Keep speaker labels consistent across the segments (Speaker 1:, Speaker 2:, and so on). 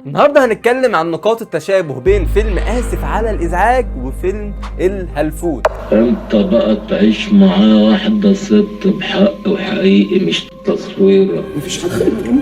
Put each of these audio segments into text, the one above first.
Speaker 1: النهارده هنتكلم عن نقاط التشابه بين فيلم آسف على الإزعاج وفيلم الهلفوت.
Speaker 2: انت بقى تعيش معاه واحدة ست بحق وحقيقي مش تصوير.
Speaker 3: مفيش حد غيره؟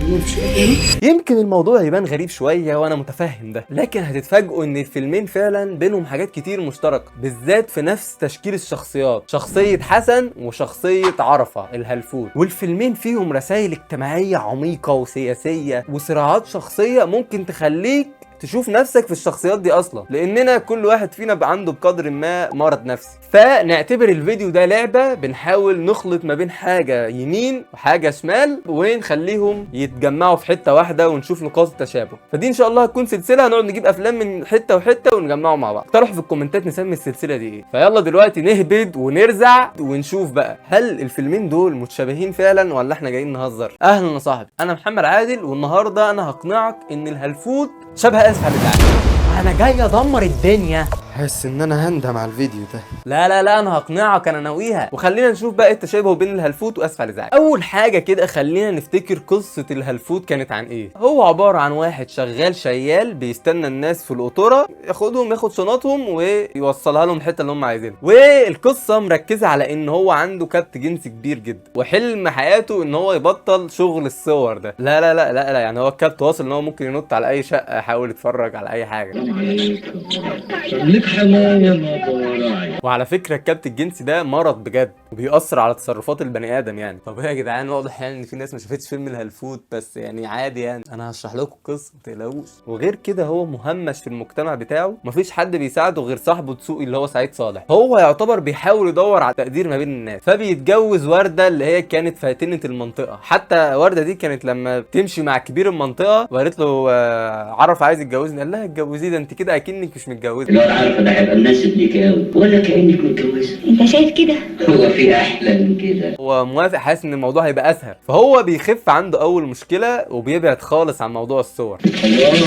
Speaker 3: مفيش حد غيره؟
Speaker 1: يمكن الموضوع يبان غريب شوية وانا متفهم ده، لكن هتتفاجئوا ان الفيلمين فعلا بينهم حاجات كتير مشتركة، بالذات في نفس تشكيل الشخصيات، شخصية حسن وشخصية عرفة الهلفوت. والفيلمين فيهم رسائل اجتماعية عميقة وسياسية وصراعات شخصية ممكن تخليك تشوف نفسك في الشخصيات دي اصلا، لاننا كل واحد فينا بقى عنده بقدر ما مرض نفسي. فنعتبر الفيديو ده لعبة بنحاول نخلط ما بين حاجة يمين وحاجة شمال ونخليهم يتجمعوا في حتة واحدة ونشوف نقاط التشابه. فدي ان شاء الله هتكون سلسلة هنقعد نجيب افلام من حتة وحتة ونجمعهم مع بعض. اقترحوا في الكومنتات نسمي السلسلة دي ايه. فيلا دلوقتي نهبد ونرزع ونشوف بقى هل الفيلمين دول متشابهين فعلا ولا احنا جايين نهزر. اهلا يا صاحبي، انا محمد عادل، والنهارده انا هقنعك ان الهلفوت شبه آسف على الإزعاج. انا جاي ادمر الدنيا.
Speaker 3: حاسس ان انا هندم على الفيديو ده.
Speaker 1: لا انا هقنعك، انا ناويها. وخلينا نشوف بقى التشابه بين الهلفوت واسف على الازعاج. اول حاجه كده خلينا نفتكر قصه الهلفوت كانت عن ايه. هو عباره عن واحد شغال شيال بيستنى الناس في القطوره، ياخد شنطهم ويوصلها لهم الحته اللي هم عايزينها. والقصه مركزه على ان هو عنده كبت جنسي كبير جدا، وحلم حياته ان هو يبطل شغل الصور ده. لا يعني هو الكبت واصل ان هو ممكن ينط على اي شقه يحاول يتفرج على اي حاجه.
Speaker 2: خليك حماية ما بوراعي.
Speaker 1: وعلى فكره الكبت الجنسي ده مرض بجد وبيأثر على تصرفات البني ادم يعني. طب ايه يا جدعان، واضح يعني ان في ناس ما شافتش فيلم الهلفوت، بس يعني عادي يعني، انا هشرح لكم القصه ما تقلقوش. وغير كده هو مهمش في المجتمع بتاعه، مفيش حد بيساعده غير صاحبه دسوقي اللي هو سعيد صالح. هو يعتبر بيحاول يدور على تقدير ما بين الناس، فبيتجوز ورده اللي هي كانت فاتنه المنطقه. حتى ورده دي كانت لما تمشي مع كبير المنطقه وقالت له عرف عايز يتجوزني، قال لها اتجوزيه، ده انت كده اكنك مش متجوزه.
Speaker 2: الواد عارفة ده هيبقى مناسب ليك اوي ولا كأنك متجوزة؟
Speaker 4: انت شايف كده؟
Speaker 2: هو في احلى من كده؟
Speaker 1: هو موافق، حاسس ان الموضوع هيبقى اسهل. فهو بيخف عنده اول مشكله وبيبعد خالص عن موضوع الصور.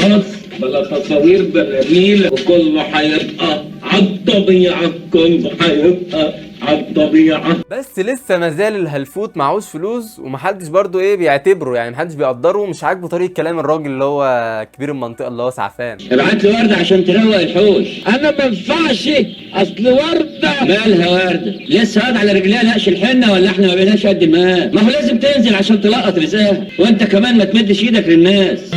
Speaker 2: خلاص بلا تصاوير بلا نيل، وكله هيبقى عالطبيعة، كله هيبقى عالطبيعة.
Speaker 1: بس لسه مازال الهلفوت معهوش فلوس، ومحدش برضو بيعتبره، يعني محدش بيقدره، مش عاجبه طريقه كلام الراجل اللي هو كبير المنطقه اللي هو سعفان.
Speaker 2: ابعت لي وردة عشان تروق الحوش. انا ما ينفعش، اصل وردة مالها وردة؟ لسه قاعد على رجليها نقش الحنة ولا احنا ما بيناش قد ما هو لازم تنزل عشان تلقط رزقها، وانت كمان ما تمدش ايدك للناس.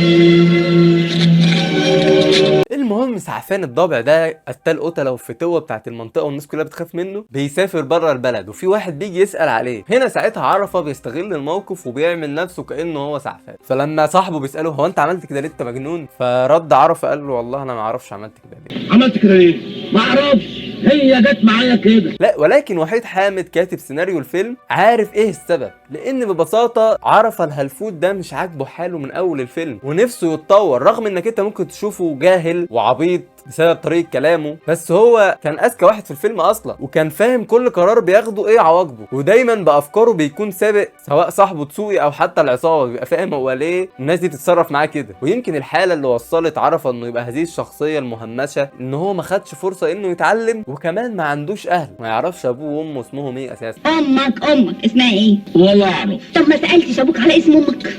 Speaker 1: المهم سعفان الضابع ده قتال قتله وفتوه بتاعت المنطقه والناس كلها بتخاف منه، بيسافر بره البلد وفي واحد بيجي يسال عليه. هنا ساعتها عرفه بيستغل الموقف وبيعمل نفسه كانه هو سعفان. فلما صاحبه بيساله هو انت عملت كده ليه، انت مجنون؟ فرد عرفه قال له والله انا ما اعرفش عملت كده ليه.
Speaker 2: عملت كده ليه؟ ما اعرفش، هي جت معايا كده.
Speaker 1: لا، ولكن وحيد حامد كاتب سيناريو الفيلم عارف ايه السبب، لان ببساطه عرفه الهلفوت ده مش عاجبه حاله من اول الفيلم ونفسه يتطور، رغم انك انت ممكن تشوفه جاهل وعبيط بسبب طريقه كلامه، بس هو كان اذكى واحد في الفيلم اصلا، وكان فاهم كل قرار بياخده ايه عواقبه، ودايما بافكاره بيكون سابق سواء صاحبه دسوقي او حتى العصابه، بيبقى فاهم هو ليه الناس دي تتصرف معاه كده. ويمكن الحاله اللي وصلت عرفه انه يبقى هذه الشخصيه المهمشه ان هو ما خدش فرصه انه يتعلم، وكمان ما عندوش اهل، ما يعرفش ابوه وامه اسمهم ايه اساسا.
Speaker 4: امك اسمها ايه؟
Speaker 2: ولا اعرف.
Speaker 4: طب ما سالتش ابوك على اسم امك؟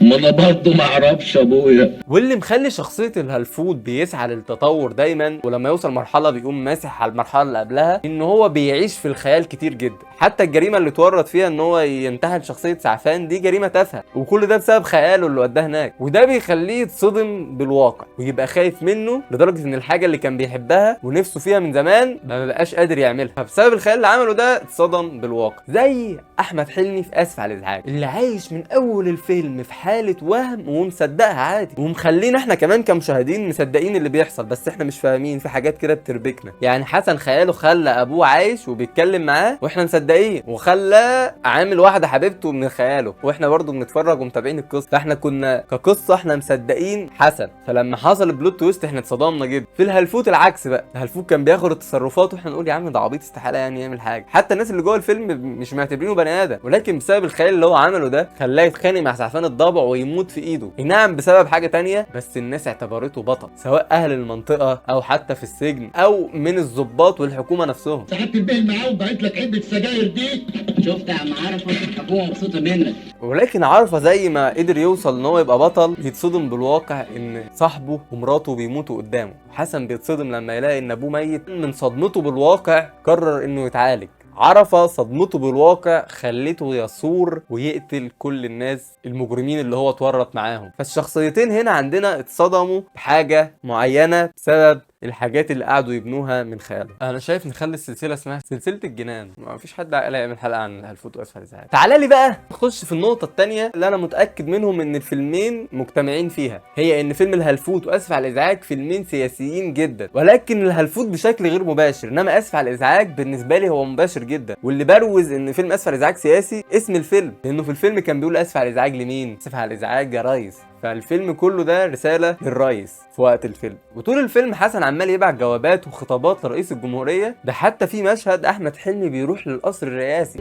Speaker 2: ما انا برضه ما اعرفش ابويا.
Speaker 1: واللي مخلي شخصيه الهلفوت بيسعى للتطور دايما، ولما يوصل مرحله بيقوم ماسح على المرحله اللي قبلها، ان هو بيعيش في الخيال كتير جدا. حتى الجريمه اللي اتورط فيها ان هو ينتحل شخصيه سعفان دي جريمه تافهه، وكل ده بسبب خياله اللي وداه هناك. وده بيخليه يتصدم بالواقع ويبقى خايف منه، لدرجه ان الحاجه اللي كان بيحبها ونفسه فيها من زمان ما بقاش قادر يعملها، فبسبب الخيال اللي عمله ده اتصدم بالواقع. زي احمد حلمي في اسف على الازعاج، اللي عايش من اول الفيلم في حاله وهم ومصدقها عادي، ومخلينا احنا كمان كمشاهدين مصدقين اللي بيحصل، بس احنا مش فاهمين في حاجات كده بتربكنا. يعني حسن خياله خلى ابوه عايش وبيتكلم معاه واحنا مصدقين، وخلى عامل واحده حبيبته من خياله واحنا برضو بنتفرج ومتابعين القصه، فاحنا كنا كقصه احنا مصدقين حسن. فلما حصل البلوت تويست احنا اتصدمنا جدا. في الهلفوت العكس بقى، الهلفوت كان بياخد التصرفات واحنا نقول يا عم ده عبيط استحاله يعني يعمل حاجه، حتى الناس اللي جوه الفيلم مش معتبرينه بني ادم، ولكن بسبب الخيال اللي هو عمله ده خلاه يتخانق مع سعفان الضابع صابعه ويموت في ايده، نعم بسبب حاجه تانية، بس الناس اعتبرته بطل، سواء اهل المنطقه او حتى في السجن او من الضباط والحكومه نفسهم.
Speaker 5: سحبت البيل معاه وبعت لك علبه السجاير دي.
Speaker 2: شفت يا عم عرفه الحكومه مبسوطه منك.
Speaker 1: ولكن عرفة زي ما قدر يوصل ان هو يبقى بطل، بيتصدم بالواقع ان صاحبه ومراته بيموتوا قدامه. حسن بيتصدم لما يلاقي ان ابوه ميت. من صدمته بالواقع قرر انه يتعالج. عرفة صدمته بالواقع خلته يثور ويقتل كل الناس المجرمين اللي هو اتورط معاهم. فالشخصيتين هنا عندنا اتصدموا بحاجة معينة بسبب الحاجات اللي قعدوا يبنوها من خياله. انا شايف نخلي السلسله اسمها سلسله الجنان، ما فيش حد عاقل يعمل حلقه عن هالفوت واسفل الازعاج. تعالى لي بقى نخش في النقطه الثانيه اللي انا متاكد منهم ان الفيلمين مجتمعين فيها، هي ان فيلم الهلفوت واسف على الازعاج فيلمين سياسيين جدا، ولكن الهلفوت بشكل غير مباشر، انما اسف على الازعاج بالنسبه لي هو مباشر جدا. واللي بروز ان فيلم اسف على الازعاج سياسي اسم الفيلم، لانه في الفيلم كان بيقول اسف على الازعاج لمين؟ اسف على الازعاج يا ريس. فالفيلم كله ده رساله للرئيس في وقت الفيلم. وطول الفيلم حسن عمال يبعت جوابات وخطابات لرئيس الجمهوريه، ده حتى في مشهد احمد حلمي بيروح للقصر الرئاسي.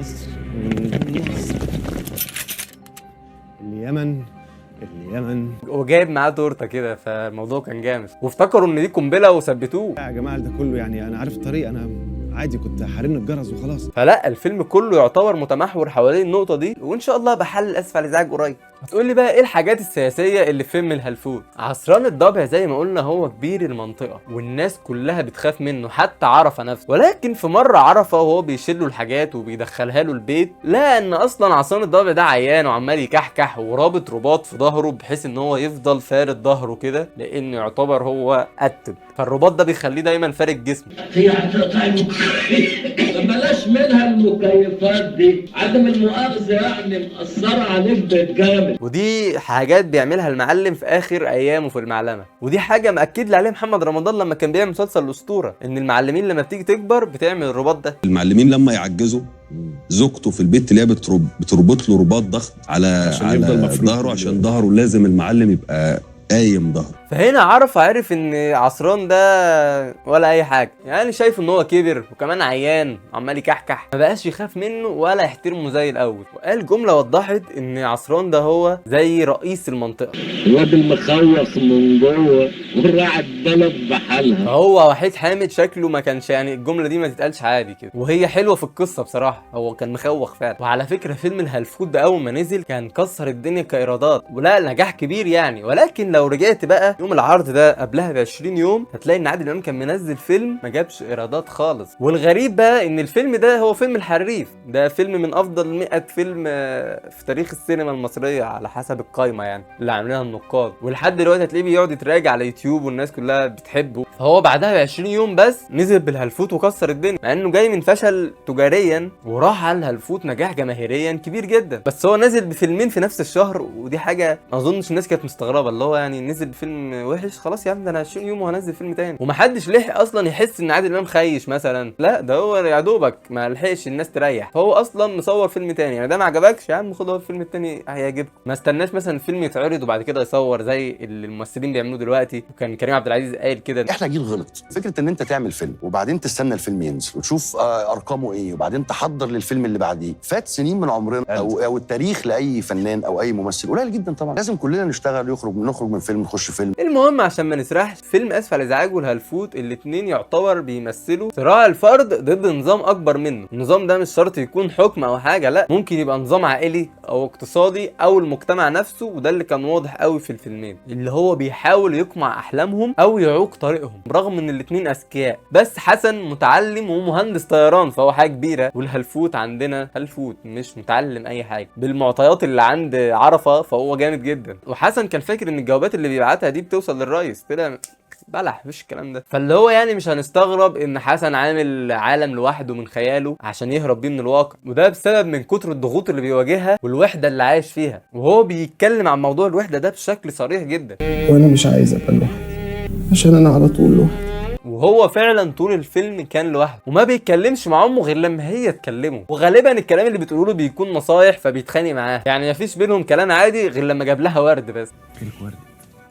Speaker 6: مصر اليمن
Speaker 1: وجايب معاه تورته كده، فالموضوع كان جامد، وافتكروا ان دي قنبله وثبتوه.
Speaker 6: يا جماعه ده كله يعني انا عارف الطريق، انا عادي كنت حارين الجرس وخلاص.
Speaker 1: فلا الفيلم كله يعتبر متمحور حوالين النقطه دي، وان شاء الله بحل اسف على الازعاج قريب. هتقول لي بقى ايه الحاجات السياسيه اللي في فيلم الهلفوت؟ عصران الضبع زي ما قلنا هو كبير المنطقه والناس كلها بتخاف منه، حتى عرفه نفسه. ولكن في مره عرفه وهو بيشيل له الحاجات وبيدخلها له البيت، لقى ان اصلا عصران الضبع ده عيان وعمال يكحكح ورابط رباط في ظهره بحيث ان هو يفضل فارد ظهره كده، لانه يعتبر هو قتب، فالرباط ده بيخليه دايما فارد جسمه.
Speaker 2: هي هتقطع المكيف بلاش منها المكيفات دي، عدم المؤاخذه يعني مأثره عليك بالجامد.
Speaker 1: ودي حاجات بيعملها المعلم في اخر ايامه في المعلمه، ودي حاجه مأكد لي عليها محمد رمضان لما كان بيعمل مسلسل الاسطوره، ان المعلمين لما بتيجي تكبر بتعمل الرباط ده.
Speaker 7: المعلمين لما يعجزوا زوجته في البيت تلاقيها بتربط له رباط ضغط على ظهره، عشان ظهره لازم المعلم يبقى قايم ظهره.
Speaker 1: فهنا عرف ان عصران ده ولا اي حاجه، يعني شايف ان هو كبر وكمان عيان عمال يكحكح، ما بقاش يخاف منه ولا يحترمه زي الاول. وقال جمله وضحت ان عصران ده هو زي رئيس المنطقه،
Speaker 2: الواد المخوص من جوه والراعي البلد بحالها.
Speaker 1: فهو وحيد حامد شكله ما كانش، يعني الجمله دي ما تتقالش عادي كده، وهي حلوه في القصه بصراحه، هو كان مخوخ فعلا. وعلى فكره فيلم الهلفوت ده اول ما نزل كان كسر الدنيا كايرادات ولا نجاح كبير يعني، ولكن لو رجعت بقى يوم العرض ده قبلها ب 20 يوم هتلاقي ان عادل امام كان منزل فيلم ما جابش ايرادات خالص. والغريب بقى ان الفيلم ده هو فيلم الحريف، ده فيلم من افضل 100 فيلم في تاريخ السينما المصريه على حسب القايمه يعني اللي عاملينها النقاد، ولحد دلوقتي هتلاقيه بيقعد يتراجع على يوتيوب والناس كلها بتحبه. فهو بعدها ب 20 يوم بس نزل بالهلفوت وكسر الدنيا، مع انه جاي من فشل تجاريا وراح على الهلفوت نجاح جماهيريا كبير جدا. بس هو نزل بفيلمين في نفس الشهر، ودي حاجه ما اظنش الناس كانت مستغربه، اللي هو يعني نزل بفيلم وحش خلاص يا عم ده انا 20 يوم وهنزل فيلم تاني، ومحدش لحق اصلا يحس ان عادل امام خيش مثلا، لا ده هو يا دوبك ما لحقش الناس تريح، فهو اصلا مصور فيلم تاني. يعني ده ما عجبكش يا عم خد هو الفيلم التاني هيعجبك، ما استناش مثلا الفيلم يتعرض وبعد كده يصور زي اللي الممثلين بيعملوه دلوقتي. وكان كريم عبد العزيز قايل كده،
Speaker 8: احنا جيل غلط. فكره ان انت تعمل فيلم وبعدين تستنى الفيلم ينزل وتشوف ارقامه ايه وبعدين تحضر للفيلم اللي بعديه، فات سنين من عمرنا او التاريخ لاي فنان او اي ممثل قليل جدا طبعا. لازم كلنا نشتغل، نخرج من فيلم نخش فيلم.
Speaker 1: المهم عشان ما نسرحش، فيلم اسف على الازعاج والهلفوت الاثنين يعتبر بيمثلوا صراع الفرد ضد نظام اكبر منه. النظام ده مش شرط يكون حكم او حاجه، لا ممكن يبقى نظام عائلي او اقتصادي او المجتمع نفسه، وده اللي كان واضح قوي في الفيلمين، اللي هو بيحاول يقمع احلامهم او يعوق طريقهم رغم ان الاثنين اذكياء. بس حسن متعلم ومهندس طيران فهو حاجه كبيره، والهلفوت عندنا هلفوت مش متعلم اي حاجه بالمعطيات اللي عند عرفه، فهو جامد جدا. وحسن كان فاكر ان الجوابات اللي بيبعتها دي بتوصل للرئيس، طلع بلح مفيش الكلام ده. فاللي هو يعني مش هنستغرب ان حسن عامل عالم لوحده من خياله عشان يهرب بيه من الواقع، وده بسبب من كتر الضغوط اللي بيواجهها والوحده اللي عايش فيها. وهو بيتكلم عن موضوع الوحده ده بشكل صريح جدا،
Speaker 3: وانا مش عايز ابقى لوحدي عشان انا على طول لوحدي.
Speaker 1: وهو فعلا طول الفيلم كان لوحده وما بيتكلمش مع امه غير لما هي تكلمه، وغالبا الكلام اللي بتقوله له بيكون نصايح فبيتخانق معاها، يعني مفيش بينهم كلام عادي غير لما جاب لها ورد بس.
Speaker 6: جالك ورد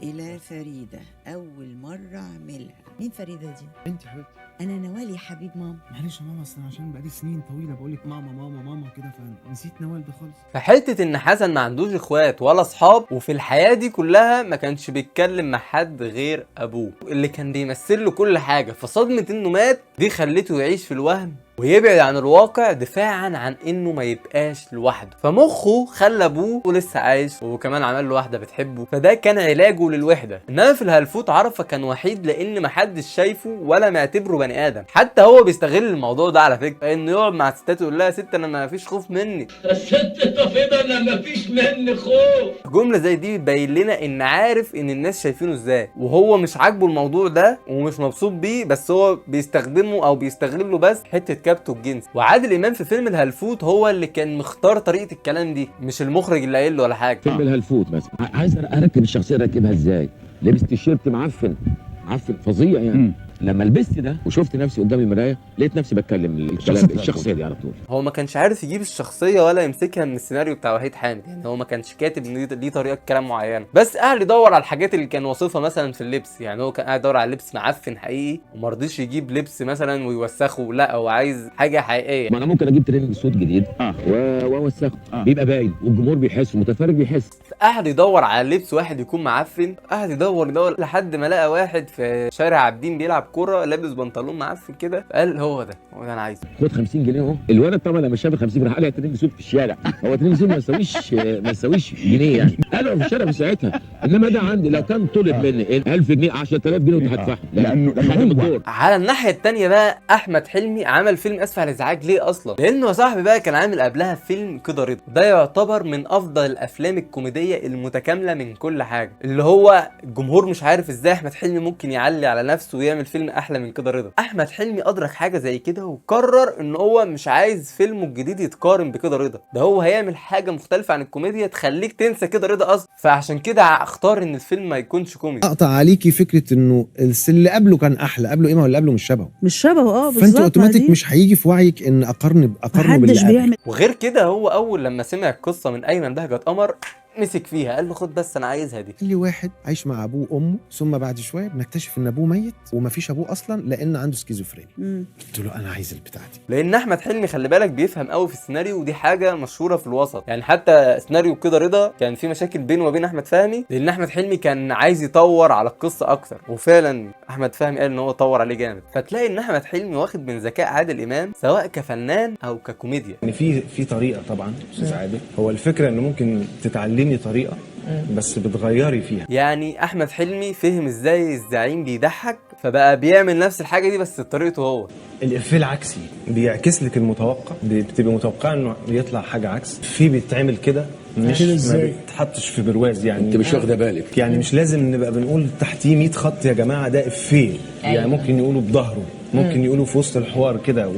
Speaker 9: إلى فريدة أول مرة أعملها. مين فريدة دي؟
Speaker 6: انت يا حبيبتي.
Speaker 9: أنا نوال يا حبيب ماما.
Speaker 6: معلش يا ماما، اصل عشان بقالي سنين طويله بقول لك ماما ماما ماما كده فنسيت نوال ده خالص.
Speaker 1: فحته ان حسن ما عندوش اخوات ولا اصحاب، وفي الحياه دي كلها ما كانش بيتكلم مع حد غير ابوه اللي كان بيمثل له كل حاجه، فصدمه انه مات دي خلته يعيش في الوهم ويبعد عن الواقع دفاعا عن انه ما يبقاش لوحده. فمخه خلى ابوه ولسه عايش، وكمان عمل له واحده بتحبه، فده كان علاجه للوحده. انما في الهلفوت عرفه كان وحيد لان محدش شايفه ولا معتبره بني ادم. حتى هو بيستغل الموضوع ده على فكره، انه يقعد مع ستات يقول لها ست انا ما فيش خوف مني،
Speaker 2: الست تفيض انا ما فيش مني خوف.
Speaker 1: جمله زي دي بتبين لنا ان عارف ان الناس شايفينه ازاي، وهو مش عاجبه الموضوع ده ومش مبسوط بيه، بس هو بيستخدمه او بيستغله بس حته كبته الجنس. وعادل امام في فيلم الهلفوت هو اللي كان مختار طريقه الكلام دي، مش المخرج اللي قايل له ولا حاجه.
Speaker 10: فيلم الهلفوت مثلا عايز اركب الشخصيه، اركبها ازاي؟ لبست تيشيرت معفن فظيع يعني. لما لبست ده وشفت نفسي قدام المرايه لقيت نفسي بتكلم الشخصيه دي على طول.
Speaker 1: هو ما كانش عارف يجيب الشخصيه ولا يمسكها من السيناريو بتاع وحيد حامد، يعني هو ما كانش كاتب ان دي طريقه كلام معينه، بس قاعد يدور على الحاجات اللي كان واصفها مثلا في اللبس. يعني هو كان قاعد يدور على لبس معفن حقيقي وما رضيش يجيب لبس مثلا ويوسخه، لا هو عايز حاجه حقيقيه.
Speaker 10: ما انا ممكن اجيب ترند صوت جديد واوسخه بيبقى باين والجمهور بيحس والمتفرج بيحس.
Speaker 1: قاعد يدور على لبس واحد يكون معفن، قاعد يدور لحد ما لقى واحد في شارع عابدين بيلعب كوره لابس بنطلون معفن كده، قال هو ده انا عايزه.
Speaker 10: خد 50 جنيه اهو. الولد طبعا لما شاف ال 50 جنيه قال لي ترند صوت في الشارع. هو ترند صوت ما يساويش جنيه يعني، قالوا في الشارع في ساعتها. انما ده عندي لو كان طلب مني 1000 جنيه 10000 جنيه وانت هتدفعها، لانه الدور.
Speaker 1: على الناحيه الثانيه بقى احمد حلمي عمل فيلم اسف على الازعاج. ليه اصلا؟ لانه يا صاحبي بقى كان عامل قبلها فيلم كده رضا، ده يعتبر من افضل الافلام الكوميديه المتكامله من كل حاجه، اللي هو الجمهور مش عارف ازاي احمد حلمي ممكن يعلي على نفسه ويعمل فيلم احلى من كده رضا. احمد حلمي ادرك حاجه زي كده وقرر ان هو مش عايز فيلمه الجديد يتقارن بكده رضا، ده هو هيعمل حاجه مختلفه عن الكوميديا تخليك تنسى كده رضا اصلا. فعشان كده اختار ان الفيلم ما يكونش كوميدي.
Speaker 3: اقطع عليكي فكره انه اللي قبله كان احلى، قبله ايه؟ ما هو اللي قبله مش شبهه،
Speaker 11: مش شبهه بالظبط.
Speaker 3: فانت اوتوماتيك مش هيجي في وعيك ان اقارن باللي قبله.
Speaker 1: وغير كده هو اول لما سمع القصه من ايمن بهجت قمر مسك فيها، قال له خد بس انا عايزها دي.
Speaker 3: اللي واحد عايش مع ابوه وامه، ثم بعد شويه بنكتشف ان ابوه ميت ومفيش ابوه اصلا لان عنده سكيزوفرينيا. قلت له انا عايز البتاع دي،
Speaker 1: لان احمد حلمي خلي بالك بيفهم قوي في السيناريو، ودي حاجه مشهوره في الوسط. يعني حتى سيناريو كده رضا كان في مشاكل بينه وبين احمد فهمي، لان احمد حلمي كان عايز يطور على القصه اكتر، وفعلا احمد فهمي قال ان هو طور عليه جامد. فتلاقي ان احمد حلمي واخد من ذكاء عادل امام سواء كفنان او ككوميديا.
Speaker 6: يعني في طريقه طبعا استاذ عادل، هو الفكره انه ممكن تتعلمي طريقه بس بتغيري فيها.
Speaker 1: يعني احمد حلمي فهم ازاي الزعيم بيضحك فبقى بيعمل نفس الحاجه دي بس بطريقته هو.
Speaker 6: الافيه العكسي بيعكس لك المتوقع، بتبقى متوقع انه يطلع حاجه عكس، في بيتعمل كده مش ما بيتحطش في برواز يعني.
Speaker 10: انت مش واخده بالك
Speaker 6: يعني مش لازم نبقى بنقول تحتيه 100 خط يا جماعه ده افيه. يعني ممكن يقولوا بظهره، ممكن يقولوا في وسط الحوار كده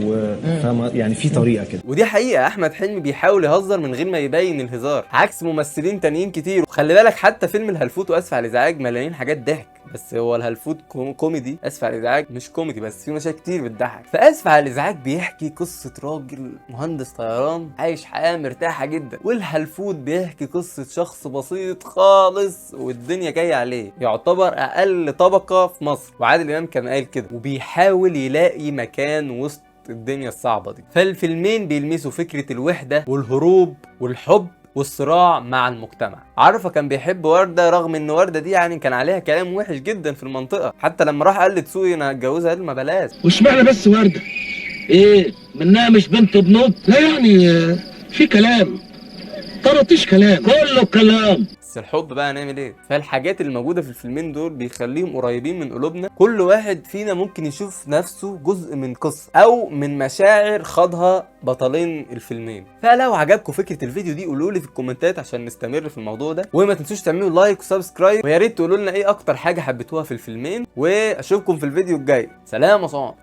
Speaker 6: يعني في طريقه كده.
Speaker 1: ودي حقيقه احمد حلمي بيحاول يهزر من غير ما يبين الهزار عكس ممثلين تانيين كتير. وخلي بالك حتى فيلم الهلفوت واسف على الازعاج مليانين حاجات ضحك، بس هو الهلفوت كوميدي، اسف على الازعاج مش كوميدي بس في مشاكل كتير بتضحك. فاسف على الازعاج بيحكي قصه راجل مهندس طيران عايش حياه مرتاحه جدا، والهلفوت بيحكي قصه شخص بسيط خالص والدنيا جايه عليه، يعتبر اقل طبقه في مصر، وعادل امام كان قايل كده، وبيحاول يلاقي مكان وسط الدنيا الصعبه دي. فالفيلمين بيلمسوا فكره الوحده والهروب والحب والصراع مع المجتمع. عرفة كان بيحب وردة رغم ان وردة دي يعني كان عليها كلام وحش جدا في المنطقة، حتى لما راح قال لتسوقي انا هتجوزها قال ما بلاش.
Speaker 2: واشمعنى بس وردة؟ ايه منها مش بنت بنوت؟ لا يعني في كلام طرطيش كلام كله كلام.
Speaker 1: بس الحب بقى هنعمل ايه؟ فالحاجات اللي موجوده في الفيلمين دول بيخليهم قريبين من قلوبنا، كل واحد فينا ممكن يشوف نفسه جزء من قصه او من مشاعر خاضها بطلين الفيلمين. فلو عجبكم فكره الفيديو دي قولوا لي في الكومنتات عشان نستمر في الموضوع ده، وما تنسوش تعملوا لايك وسبسكرايب، ويا ريت تقولوا لنا ايه اكتر حاجه حبيتوها في الفيلمين، واشوفكم في الفيديو الجاي. سلام يا صاحبي.